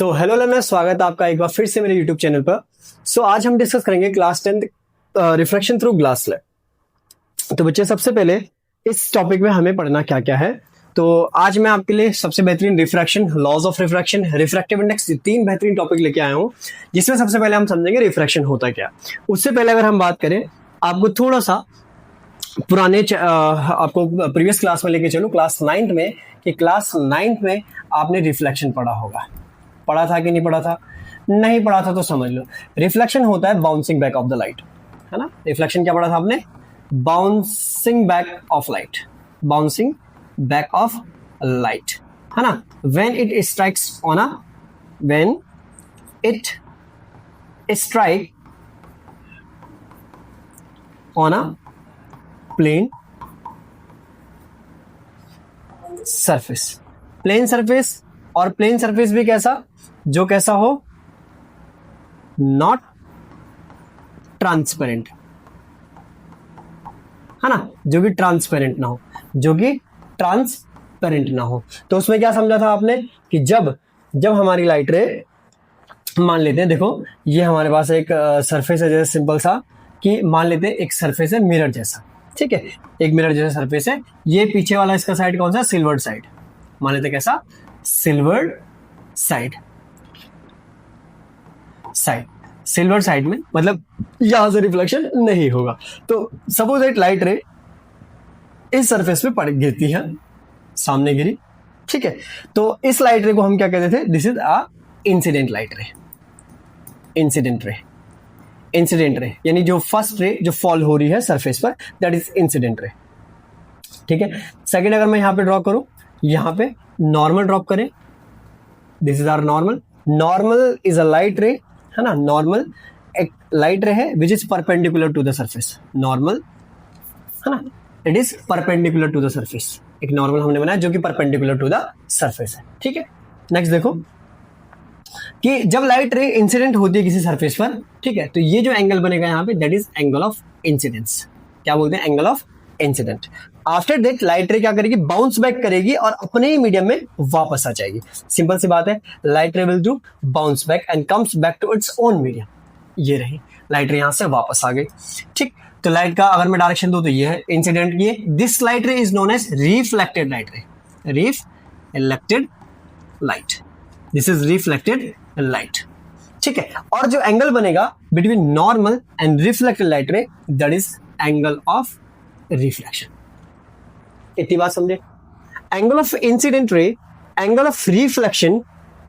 So hello learner, स्वागत है आपका एक बार फिर से मेरे यूट्यूब चैनल पर। आज हम डिस्कस करेंगे class 10 refraction through glass slab. तो बच्चे, सबसे पहले इस टॉपिक में हमें पढ़ना क्या क्या है। तो आज मैं आपके लिए सबसे बेहतरीन refraction, laws of refraction, refractive index, 3 बेहतरीन टॉपिक लेके आया हूँ, जिसमें सबसे पहले हम समझेंगे रिफ्रैक्शन होता क्या। उससे पहले अगर हम बात करें, आपको थोड़ा सा पुराने आपको प्रीवियस क्लास में लेके चलो, क्लास 9th में, कि क्लास 9th में आपने रिफ्लेक्शन पढ़ा होगा। पढ़ा था कि नहीं पढ़ा था? नहीं पढ़ा था तो समझ लो, रिफ्लेक्शन होता है bouncing back of the light, है ना। रिफ्लेक्शन क्या पढ़ा था आपने? Bouncing back of light, bouncing back of light, है ना। When it strikes on a, when it strike on a plane surface, plane surface, और प्लेन सरफेस भी कैसा? जो कैसा हो, नॉट ट्रांसपेरेंट, है ना, जो कि ट्रांसपेरेंट ना हो, जो कि ट्रांसपेरेंट ना हो। तो उसमें क्या समझा था आपने कि जब हमारी लाइट रे, मान लेते हैं, देखो ये हमारे पास एक सरफेस है, जैसे सिंपल सा, कि मान लेते हैं एक सरफेस है मिरर जैसा, ठीक है, एक मिरर जैसा सरफेस है। ये पीछे वाला इसका साइड कौन सा? सिल्वर्ड साइड, मान लेते हैं कैसा? सिल्वर्ड साइड, सिल्वर साइड में, मतलब यहां से रिफ्लेक्शन नहीं होगा। तो सपोज दैट लाइट रे इस सरफेस पे पड़ गिरती है, सामने गिरी, ठीक है। तो इस लाइट रे को हम क्या कहते थे? This is a incident light रे, इंसिडेंट रे, इंसिडेंट रे, यानी जो फर्स्ट रे जो फॉल हो रही है सरफेस पर, दैट इज इंसिडेंट रे, ठीक है। सेकेंड, अगर मैं यहां पे ड्रॉ करूं, यहां पे नॉर्मल ड्रॉप करें, this is our normal. Normal is a light ray, है ना। नॉर्मल एक लाइट रे है which is perpendicular to the surface, normal, है ना, it is perpendicular to the surface. एक नॉर्मल हमने बनाया जो कि परपेंडिकुलर टू द सरफेस है, ठीक है। नेक्स्ट देखो कि जब लाइट रे इंसिडेंट होती है किसी सरफेस पर, ठीक है, तो ये जो एंगल बनेगा यहाँ पे, that is angle of incidence. क्या बोलते हैं? Angle of incident. After that light रे क्या करेगी? बाउंस बैक करेगी और अपने ही मीडियम में वापस आ जाएगी। सिंपल सी बात है, light ray will do bounce back and comes back to its own medium. ये रही लाइट रे, यहां से वापस आ गई, ठीक। तो लाइट का अगर मैं डायरेक्शन दूं तो ये है इंसिडेंट, ये this light ray is known as reflected light ray, reflected light, this is reflected light, ठीक है। और जो एंगल बनेगा between normal and reflected light ray, that is angle of reflection. इतनी बात समझे? Angle of incident ray, angle of reflection,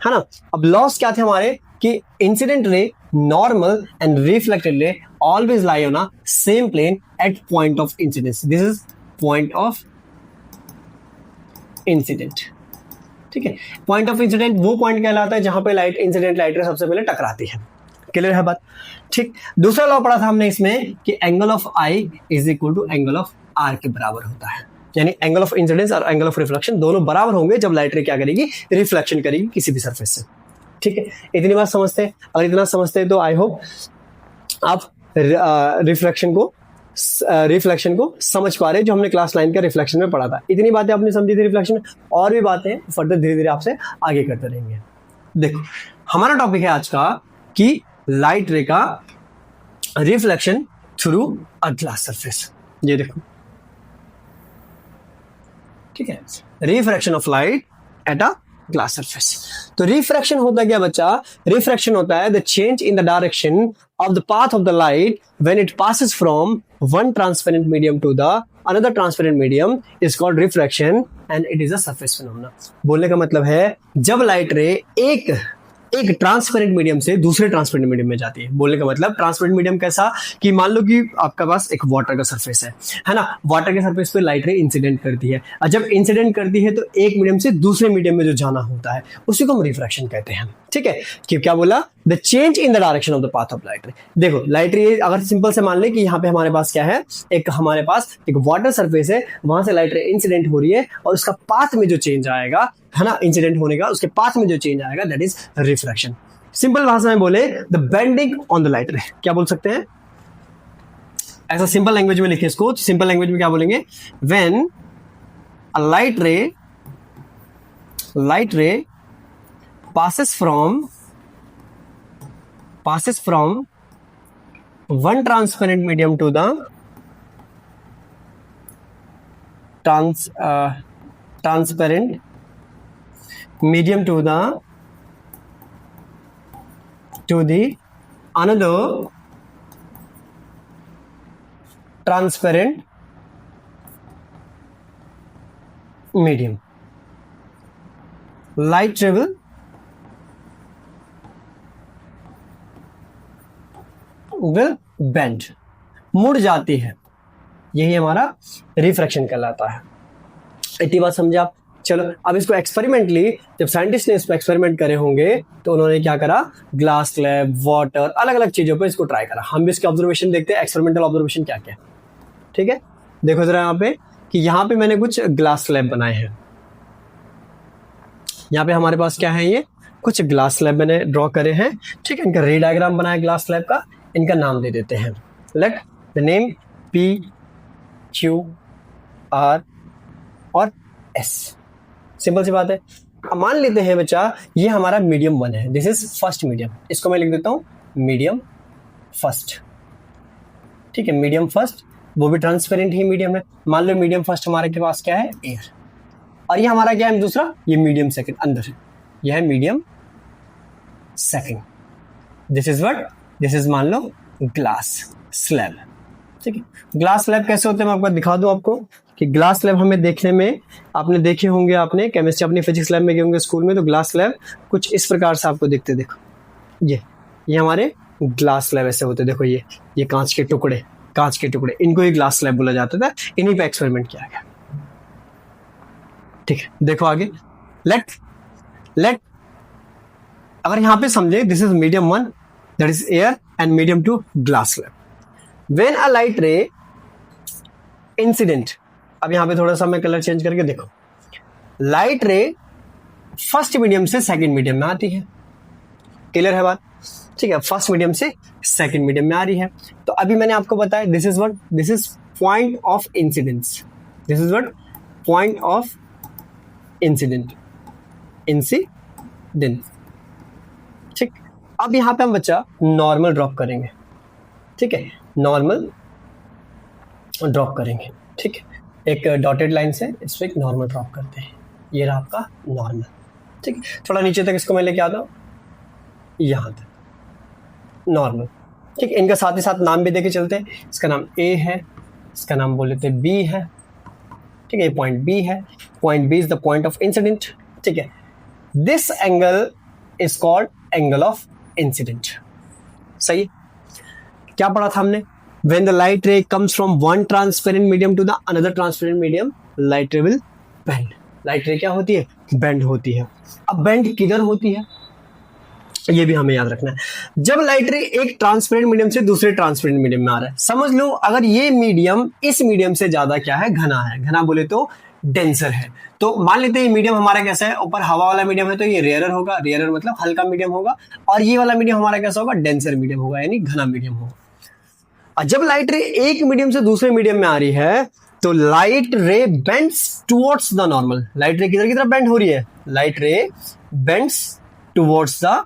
है ना। अब लॉस क्या थे हमारे कि incident ray, normal and reflected ray always lie on a same plane at point of incidence. This is point of incident, ठीक है। पॉइंट ऑफ इंसिडेंट वो पॉइंट कहलाता है जहां पे लाइट, इंसिडेंट लाइट रे सबसे पहले टकराती है। क्लियर है बात? ठीक। दूसरा लॉ पढ़ा था हमने इसमें कि angle of I is equal to angle of R के बराबर होता है, यानी एंगल ऑफ इंसिडेंस और एंगल ऑफ रिफ्लेक्शन दोनों बराबर होंगे जब लाइट रे क्या करेगी? रिफ्लेक्शन करेगी किसी भी सरफेस से, ठीक है। इतनी बात समझते हैं? अगर इतना समझते हैं तो आई होप आप रिफ्लेक्शन को समझ पा रहे, जो हमने क्लास 9 का रिफ्लेक्शन में पढ़ा था। इतनी बातें आपने समझी थी रिफ्लेक्शन में, और भी बातें फर्दर धीरे धीरे आपसे आगे करते रहेंगे। देखो, हमारा टॉपिक है आज का कि लाइट रे का reflection through a glass surface. ये देखो, ठीक है, refraction of light at a glass surface. तो रिफ्रैक्शन होता है क्या बच्चा? रिफ्रैक्शन होता है the change in the direction of the path of the light when it passes from one transparent medium to the another transparent medium is called refraction and it is a surface phenomena. बोलने का मतलब है, जब light रे एक transparent medium से दूसरे transparent medium में जाती है। बोलने का मतलब ट्रांसपेरेंट मीडियम कैसा? कि मान लो कि आपका पास एक वाटर का सरफेस है ना। वाटर के सरफेस पे लाइट रे इंसिडेंट करती है, और जब इंसिडेंट करती है तो एक मीडियम से दूसरे मीडियम में जो जाना होता है उसी को हम रिफ्रैक्शन कहते हैं, ठीक है। कि क्या बोला? The change in the direction of the path of light रे। देखो, लाइट रे अगर सिंपल से मान ले कि यहाँ पे हमारे पास क्या है, हमारे पास एक वाटर सरफेस है, वहां से लाइट रे इंसिडेंट हो रही है, और उसका पाथ में जो चेंज आएगा, है ना, इंसिडेंट होने का उसके पाथ में जो चेंज आएगा, दैट इज रिफ्रैक्शन। सिंपल भाषा में बोले, the bending on the light रे। क्या बोल सकते हैं? ऐसा सिंपल लैंग्वेज में लिखे इसको। सिंपल लैंग्वेज में क्या बोलेंगे? व्हेन अ लाइट रे passes from one transparent medium to the transparent medium to the another transparent medium. Light travel will bend, मुड़ जाती है, यही हमारा रिफ्रैक्शन कहलाता है। इतनी बात समझे आप? चलो अब इसको एक्सपेरिमेंटली जब साइंटिस्ट ने इस पर एक्सपेरिमेंट करे होंगे तो उन्होंने क्या करा, ग्लास स्लैब, वाटर, अलग अलग चीजों पे इसको ट्राई करा। हम भी इसके ऑब्जर्वेशन देखते हैं, एक्सपेरिमेंटल ऑब्जर्वेशन क्या क्या। ठीक है, देखो जरा यहाँ पे कि यहाँ पे मैंने कुछ ग्लास स्लैब बनाए हैं। यहाँ पे हमारे पास क्या है, ये कुछ ग्लास स्लैब मैंने ड्रॉ करे हैं। ठीक है, इनका रे डायग्राम बनाया ग्लास स्लैब का, इनका नाम दे देते हैं। Let the name P, Q, R और S। सिंपल सी बात है। अब मान लेते हैं बच्चा ये हमारा मीडियम 1 है, दिस इज फर्स्ट मीडियम, इसको मैं लिख देता हूँ मीडियम फर्स्ट। ठीक है, मीडियम फर्स्ट, वो भी ट्रांसपेरेंट ही मीडियम है। मान लो मीडियम फर्स्ट हमारे के पास क्या है, एयर, और ये हमारा क्या है दूसरा, ये मीडियम सेकंड अंदर है, यह है medium second. This is what, this is मान लो ग्लास स्लैब। ठीक है, ग्लास स्लैब कैसे होते हैं मैं आपको दिखा दूं आपको कि ग्लास स्लैब हमें देखने में, आपने देखे होंगे, आपने केमिस्ट्री अपनी फिजिक्स लैब में गए होंगे स्कूल में, तो ग्लास स्लैब कुछ इस प्रकार से आपको दिखते। देखो ये हमारे ग्लास स्लैब ऐसे होते। देखो ये कांच के टुकड़े, इनको ही ग्लास स्लैब बोला जाता था, इन्हीं पे एक्सपेरिमेंट किया गया। ठीक है, देखो आगे, लेट अगर यहां पे समझे, this is medium 1 that is air and medium 2 glass slab. When a light ray incident, अब यहां पे थोड़ा सा मैं कलर चेंज करके देखो, लाइट रे फर्स्ट मीडियम से सेकंड मीडियम में आती है। क्लियर है बात? ठीक है, फर्स्ट मीडियम से सेकंड मीडियम में आ रही है। तो अभी मैंने आपको बताया this is what, this is point of incidence, this is what point of incident. ठीक, अब यहां पे हम बच्चा नॉर्मल ड्रॉप करेंगे। ठीक है, नॉर्मल ड्रॉप करेंगे। ठीक है, एक डॉटेड लाइन से इस पर एक नॉर्मल ड्रॉप करते हैं, ये रहा आपका नॉर्मल। ठीक है, थोड़ा नीचे तक इसको मैं लेके आता हूँ, यहां तक नॉर्मल। ठीक है, इनका साथ ही साथ नाम भी देके चलते हैं, इसका नाम A है, इसका नाम बोल लेते हैं B है। ठीक है, ये पॉइंट B है, point B is the point of incident. ठीक है, this angle is called angle of incident. सही, क्या पढ़ा था हमने, when the light ray comes from one transparent medium to the another transparent medium, light ray will bend। light ray क्या होती है, bend होती है। अब bend किधर होती है ये भी हमें याद रखना है। जब लाइट रे एक ट्रांसपेरेंट मीडियम से दूसरे ट्रांसपेरेंट मीडियम में आ रहा है, समझ लो अगर ये मीडियम इस मीडियम से ज्यादा क्या है, घना है, घना बोले तो डेंसर है। तो मान लेते हैं ये मीडियम हमारा कैसा है, ऊपर हवा वाला मीडियम है तो ये रेयरर होगा, रेयरर मतलब हल्का मीडियम होगा, और ये वाला मीडियम हमारा कैसा होगा, डेंसर मीडियम होगा, यानी घना मीडियम होगा। और जब लाइट रे एक मीडियम से दूसरे मीडियम में आ रही है तो light ray bends towards the normal. Light ray किधर की तरफ बेंड हो रही है, light ray bends towards the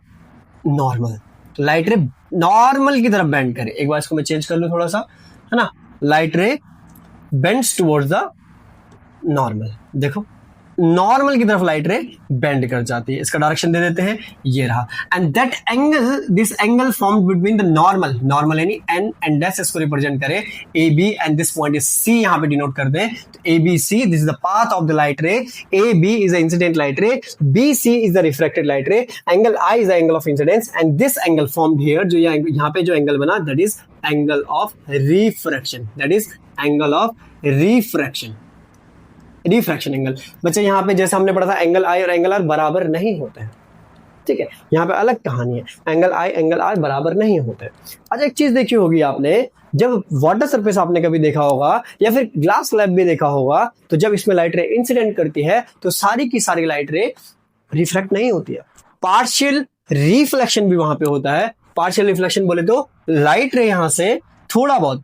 normal. Light ray normal की तरफ बेंड करे। एक बार इसको मैं चेंज कर लूं थोड़ा सा, है ना, light ray bends towards the normal. देखो नॉर्मल की तरफ लाइट रे बेंड कर जाती है। इसका डायरेक्शन दे देते हैं, ये रहा। And that angle, this angle formed between the normal, normal यानी एन एंड डैश इसको रिप्रेजेंट करे, A B, and this point is C, यहां पे डिनोट कर दें तो A B C, this is the path of the light ray. A B is the incident light ray, B C is the refracted light ray, angle I is the angle of incidence, and this angle formed here, जो यहाँ पे जो angle बना, that is angle of refraction, that is angle of refraction. Refraction angle बच्चे यहाँ पे जैसे हमने पढ़ा था, एंगल आई और एंगल आर बराबर नहीं होते हैं। ठीक है, यहाँ पे अलग कहानी है, एंगल आई एंगल आर बराबर नहीं होते। अच्छा, एक चीज देखी होगी आपने, जब वाटर सरफेस आपने कभी देखा होगा या फिर ग्लास स्लैब भी देखा होगा, तो जब इसमें लाइट रे इंसिडेंट करती है तो सारी की सारी लाइट रे रिफ्लेक्ट नहीं होती है, पार्शियल रिफ्लेक्शन भी वहां पे होता है। पार्शियल रिफ्लेक्शन बोले तो लाइट रे यहां से थोड़ा बहुत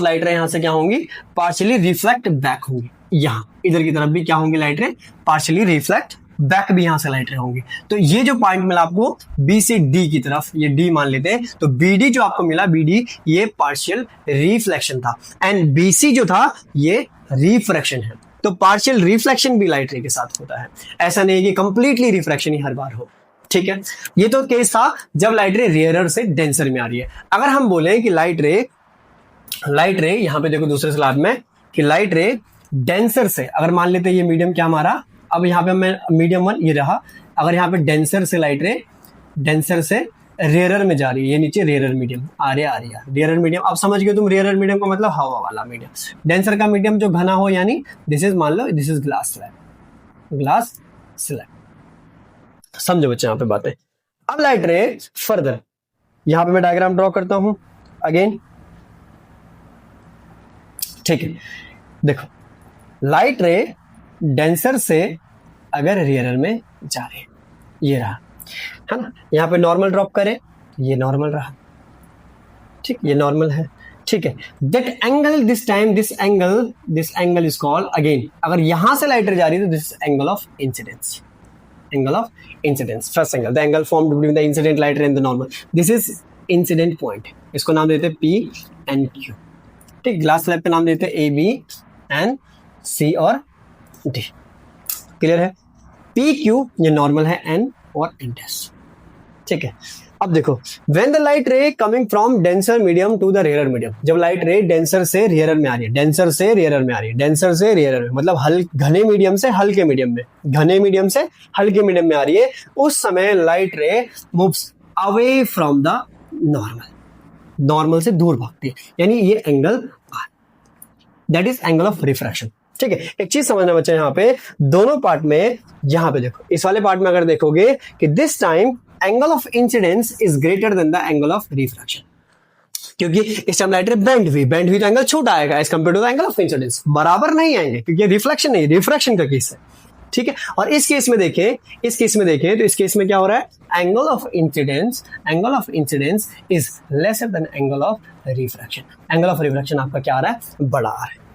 लाइट रे यहां से क्या होंगी, पार्शियली रिफ्लेक्ट बैक होंगी। यहां इधर की तरफ भी क्या होंगी, लाइट रे पार्शियली रिफ्लेक्ट बैक भी यहां से लाइट रे होंगे। तो ये जो पॉइंट मिला आपको बी से डी की तरफ, ये डी मान लेते हैं, तो बीडी जो आपको मिला, बीडी ये पार्शियल रिफ्लेक्शन था, एंड बीसी जो था ये रिफ्रैक्शन है। तो पार्शियल रिफ्लेक्शन भी लाइट रे के साथ होता है, ऐसा नहीं कि कंप्लीटली रिफ्रैक्शन ही हर बार हो। ठीक है, ये तो केस था जब लाइट रे रेयरर से डेंसर में आ रही है। अगर हम बोले कि लाइट रे यहां पे देखो दूसरे स्लैब में कि लाइट रे डेंसर से, अगर मान लेते ये मीडियम क्या हमारा, अब यहाँ पे मैं मीडियम 1 ये रहा, अगर यहाँ पे डेंसर से लाइट रे डेंसर से रेयरर में जा रही है, ये नीचे रेयरर मीडियम आ रही है रेयरर मीडियम। अब समझ गए तुम, रेयरर मीडियम का मतलब हवा वाला मीडियम, डेंसर का मीडियम जो घना हो, यानी दिस इज, मान लो दिस इज ग्लास स्लैब। समझो बच्चे यहाँ पे बातें। अब लाइट रे फर्दर, यहां पे मैं डायग्राम ड्रॉ करता हूं अगेन। ठीक है, देखो लाइट रे डेंसर से अगर रेयरर में जा रहे, ये रहा है ना, यहां पे नॉर्मल ड्रॉप करें, ये नॉर्मल रहा, ठीक, ये नॉर्मल है। ठीक है, that angle this time this angle is called, again अगर यहां से लाइट रे जा रही है तो this angle of incidence, first angle, the angle formed between the incident light ray and the normal, this is incident point, इसको नाम देते हैं P and Q। ठीक, ग्लास स्लैब पे नाम देते हैं A, B and C और D। क्लियर है? P, Q ये नॉर्मल है, N और N डैश। ठीक है, अब देखो when the light ray coming from denser medium to the rarer medium, जब लाइट रे डेंसर से रेयरर में आ रही है, डेंसर से रेयरर में, मतलब घने मीडियम से हल्के मीडियम में आ रही है, उस समय लाइट रे moves away from the normal से दूर भागती है, यानी ये angle that is angle of refraction. ठीक है, एक चीज समझना बच्चा, यहाँ पे दोनों पार्ट में, यहाँ पे देखो इस वाले पार्ट में अगर देखोगे कि this time angle of incidence is greater than the angle of refraction, क्योंकि इस टाइम लाइट रे बेंड हुई तो एंगल छोटा आएगा as compare to the angle of incidence, बराबर नहीं आएंगे क्योंकि रिफ्लेक्शन नहीं, रिफ्रैक्शन का केस है। ठीक है, और इस केस में देखें तो इस केस में क्या हो रहा है, angle of incidence is lesser than angle of refraction आपका क्या आ रहा है, बड़ा आ रहा है।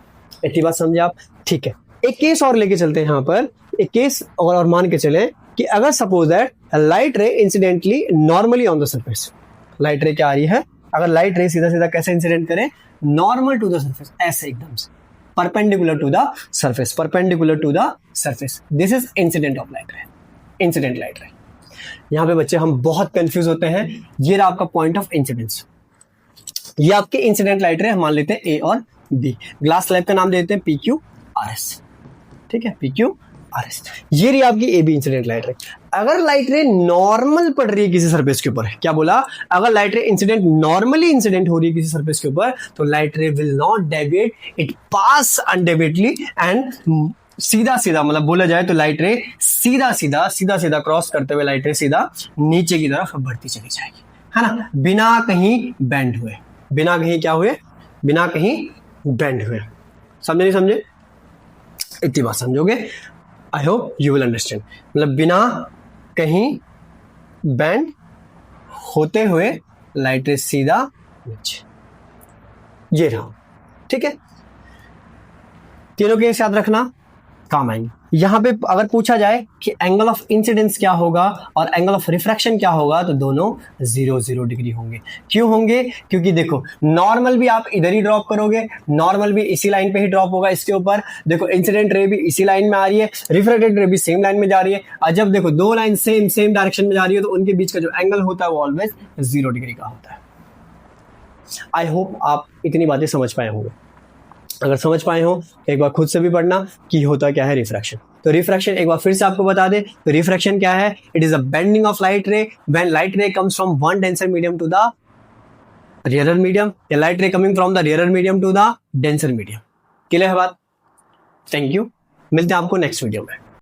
इतनी बात समझे आप? ठीक है, एक केस और लेके चलते हैं यहाँ पर, एक केस और मान के चले कि अगर सपोज दैट लाइट रे incidentally normally on the surface, light रे क्या आ रही है, अगर लाइट रे सीधा कैसे इंसिडेंट करे, नॉर्मल टू द सरफेस, ऐसे एकदम से perpendicular to the surface, this is incident light ray. यहाँ पे बच्चे हम बहुत कंफ्यूज होते हैं। ये रहा आपका पॉइंट ऑफ इंसिडेंस, ये आपके इंसिडेंट लाइट रे हम मान लेते हैं ए और बी, ग्लास स्लैब का नाम देते हैं PQRS। ठीक है, PQRS, ये रही आपकी ए बी इंसिडेंट लाइट रे। अगर लाइट रे नॉर्मल पड़ रही है किसी सरफेस के ऊपर, क्या बोला, अगर लाइट रे नॉर्मली इंसिडेंट हो रही है किसी सरफेस के ऊपर, तो light ray will not deviate, it pass undeviatedly and सीधा मतलब बोला जाए तो लाइट रे सीधा क्रॉस करते हुए लाइट रे सीधा नीचे की तरफ बढ़ती चली जाएगी, है ना, बिना कहीं बेंड हुए, बिना कहीं बेंड हुए। समझे नहीं समझे? इतनी बात समझोगे, I hope you will understand, मतलब बिना कहीं बेंड होते हुए लाइट रे सीधा नीचे, ये रहा। ठीक है, तीनों केस याद रखना, काम आएंगे। यहां पे अगर पूछा जाए कि एंगल ऑफ इंसिडेंस क्या होगा और एंगल ऑफ रिफ्रैक्शन क्या होगा, तो दोनों 0 डिग्री होंगे। क्यों होंगे? क्योंकि देखो नॉर्मल भी आप इधर ही ड्रॉप करोगे, नॉर्मल भी इसी लाइन पे ही ड्रॉप होगा इसके ऊपर, देखो इंसिडेंट रे भी इसी लाइन में आ रही है, रिफ्रैक्टेड रे भी सेम लाइन में जा रही है, और जब देखो दो लाइन सेम डायरेक्शन में जा रही है तो उनके बीच का जो एंगल होता है वो ऑलवेज 0 डिग्री का होता है। आई होप आप इतनी बातें समझ पाए होंगे। अगर समझ पाए हो तो एक बार खुद से भी पढ़ना कि होता क्या है रिफ्रैक्शन। तो रिफ्रैक्शन एक बार फिर से आपको बता दे, तो रिफ्रैक्शन क्या है, it is a bending of light ray when light ray comes from one denser medium to the rarer medium, या light ray coming from the rarer medium to the denser medium. Clear है बात? Thank you, मिलते हैं आपको next video में।